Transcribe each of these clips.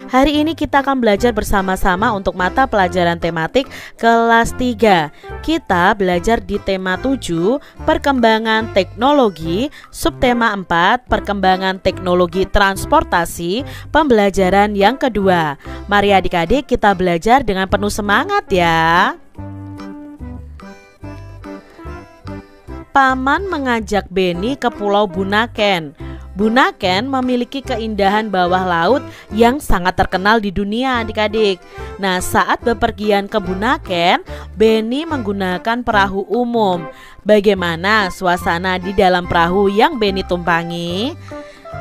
Hari ini kita akan belajar bersama-sama untuk mata pelajaran tematik kelas 3. Kita belajar di tema 7, perkembangan teknologi, subtema 4, perkembangan teknologi transportasi, pembelajaran yang kedua. Mari adik-adik kita belajar dengan penuh semangat ya. Paman mengajak Beni ke Pulau Bunaken. Bunaken memiliki keindahan bawah laut yang sangat terkenal di dunia adik-adik. Nah, saat bepergian ke Bunaken, Beni menggunakan perahu umum. Bagaimana suasana di dalam perahu yang Beni tumpangi?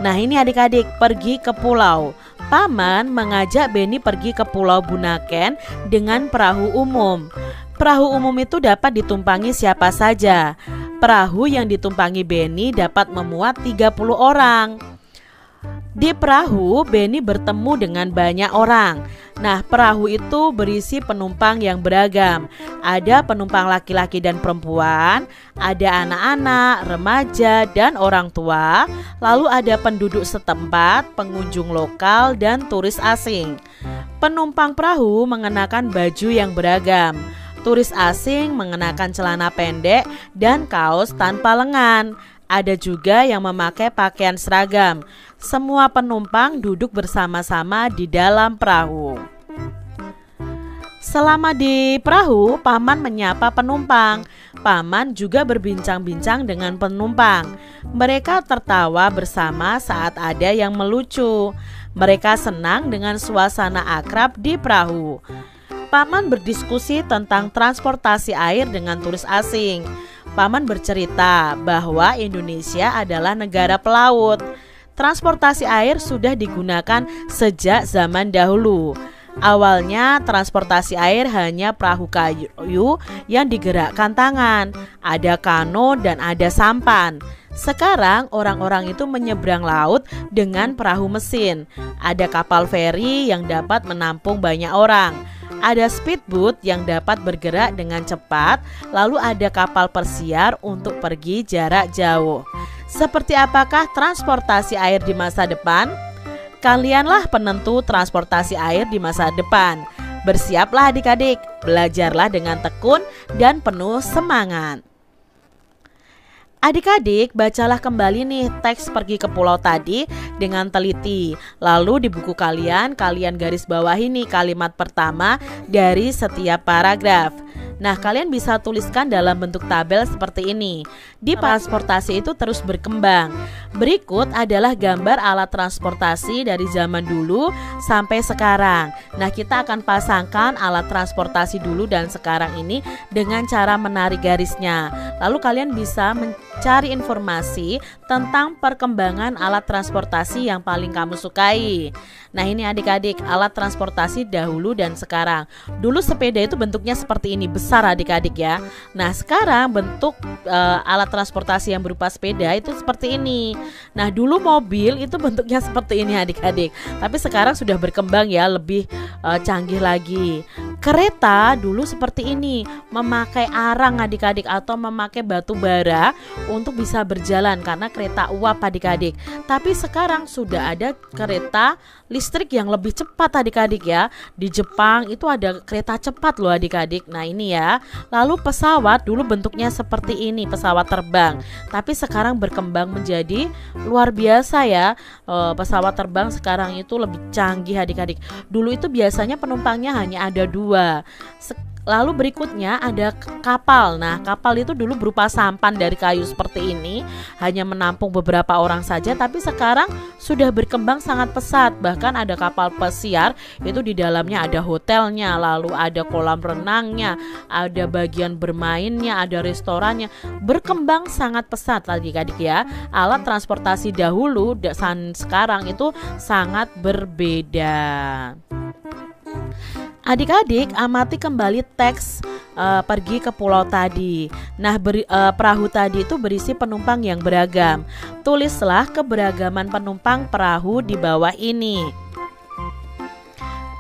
Nah, ini adik-adik pergi ke pulau. Paman mengajak Beni pergi ke Pulau Bunaken dengan perahu umum. Perahu umum itu dapat ditumpangi siapa saja. Perahu yang ditumpangi Beni dapat memuat 30 orang. Di perahu Beni bertemu dengan banyak orang. Nah, perahu itu berisi penumpang yang beragam. Ada penumpang laki-laki dan perempuan, ada anak-anak, remaja, dan orang tua. Lalu ada penduduk setempat, pengunjung lokal, dan turis asing. Penumpang perahu mengenakan baju yang beragam. Turis asing mengenakan celana pendek dan kaos tanpa lengan. Ada juga yang memakai pakaian seragam. Semua penumpang duduk bersama-sama di dalam perahu. Selama di perahu, Paman menyapa penumpang. Paman juga berbincang-bincang dengan penumpang. Mereka tertawa bersama saat ada yang melucu. Mereka senang dengan suasana akrab di perahu. Paman berdiskusi tentang transportasi air dengan turis asing. Paman bercerita bahwa Indonesia adalah negara pelaut. Transportasi air sudah digunakan sejak zaman dahulu. Awalnya transportasi air hanya perahu kayu yang digerakkan tangan. Ada kano dan ada sampan. Sekarang orang-orang itu menyeberang laut dengan perahu mesin. Ada kapal feri yang dapat menampung banyak orang. Ada speedboat yang dapat bergerak dengan cepat. Lalu ada kapal persiar untuk pergi jarak jauh. Seperti apakah transportasi air di masa depan? Kalianlah penentu transportasi air di masa depan. Bersiaplah adik-adik, belajarlah dengan tekun dan penuh semangat. Adik-adik, bacalah kembali nih teks pergi ke pulau tadi dengan teliti. Lalu di buku kalian garis bawahi nih kalimat pertama dari setiap paragraf. Nah, kalian bisa tuliskan dalam bentuk tabel seperti ini. Di transportasi itu terus berkembang. Berikut adalah gambar alat transportasi dari zaman dulu sampai sekarang. Nah, kita akan pasangkan alat transportasi dulu dan sekarang ini dengan cara menarik garisnya. Lalu kalian bisa mencari informasi tentang perkembangan alat transportasi yang paling kamu sukai. Nah, ini adik-adik alat transportasi dahulu dan sekarang. Dulu sepeda itu bentuknya seperti ini, besar adik-adik ya. Nah, sekarang bentuk alat transportasi yang berupa sepeda itu seperti ini. Nah, dulu mobil itu bentuknya seperti ini adik-adik. Tapi sekarang sudah berkembang ya, lebih canggih lagi. Kereta dulu seperti ini, memakai arang adik-adik atau memakai batu bara untuk bisa berjalan karena kereta uap adik-adik. Tapi sekarang sudah ada kereta listrik yang lebih cepat adik-adik ya. Di Jepang itu ada kereta cepat loh adik-adik. Nah, ini ya. Lalu pesawat dulu bentuknya seperti ini, pesawat terbang. Tapi sekarang berkembang menjadi luar biasa ya. Pesawat terbang sekarang itu lebih canggih adik-adik. Dulu itu biasanya penumpangnya hanya ada 2. Lalu berikutnya ada kapal. Nah, kapal itu dulu berupa sampan dari kayu seperti ini, hanya menampung beberapa orang saja. Tapi sekarang sudah berkembang sangat pesat. Bahkan ada kapal pesiar, itu di dalamnya ada hotelnya, lalu ada kolam renangnya, ada bagian bermainnya, ada restorannya. Berkembang sangat pesat adik-adik ya. Alat transportasi dahulu dan sekarang itu sangat berbeda. Adik-adik, amati kembali teks pergi ke pulau tadi. Nah, perahu tadi itu berisi penumpang yang beragam. Tulislah keberagaman penumpang perahu di bawah ini.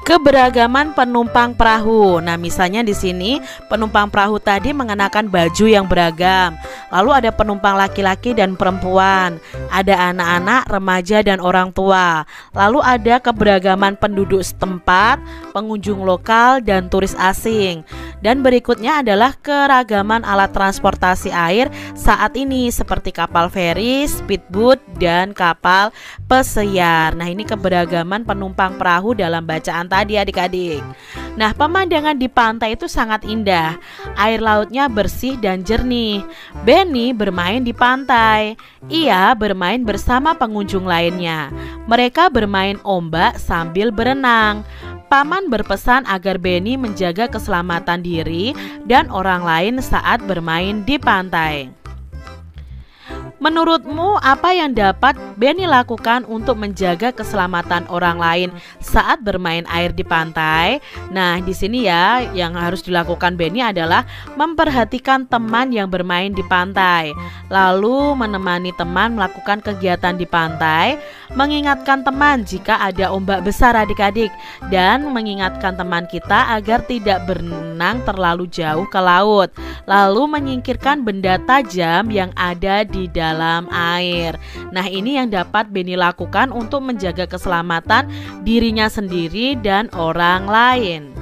Keberagaman penumpang perahu. Nah, misalnya di sini penumpang perahu tadi mengenakan baju yang beragam. Lalu ada penumpang laki-laki dan perempuan, ada anak-anak, remaja dan orang tua. Lalu ada keberagaman penduduk setempat, pengunjung lokal dan turis asing. Dan berikutnya adalah keragaman alat transportasi air saat ini seperti kapal feri, speedboat dan kapal pesiar. Nah, ini keberagaman penumpang perahu dalam bacaan tadi adik-adik. Nah, pemandangan di pantai itu sangat indah. Air lautnya bersih dan jernih. Benny bermain di pantai. Ia bermain bersama pengunjung lainnya. Mereka bermain ombak sambil berenang. Paman berpesan agar Benny menjaga keselamatan diri dan orang lain saat bermain di pantai. Menurutmu apa yang dapat Benny lakukan untuk menjaga keselamatan orang lain saat bermain air di pantai? Nah, di sini ya yang harus dilakukan Benny adalah memperhatikan teman yang bermain di pantai, lalu menemani teman melakukan kegiatan di pantai, mengingatkan teman jika ada ombak besar adik-adik, dan mengingatkan teman kita agar tidak berenang terlalu jauh ke laut, lalu menyingkirkan benda tajam yang ada di dalam air. Nah, ini yang dapat Benny lakukan untuk menjaga keselamatan dirinya sendiri dan orang lain.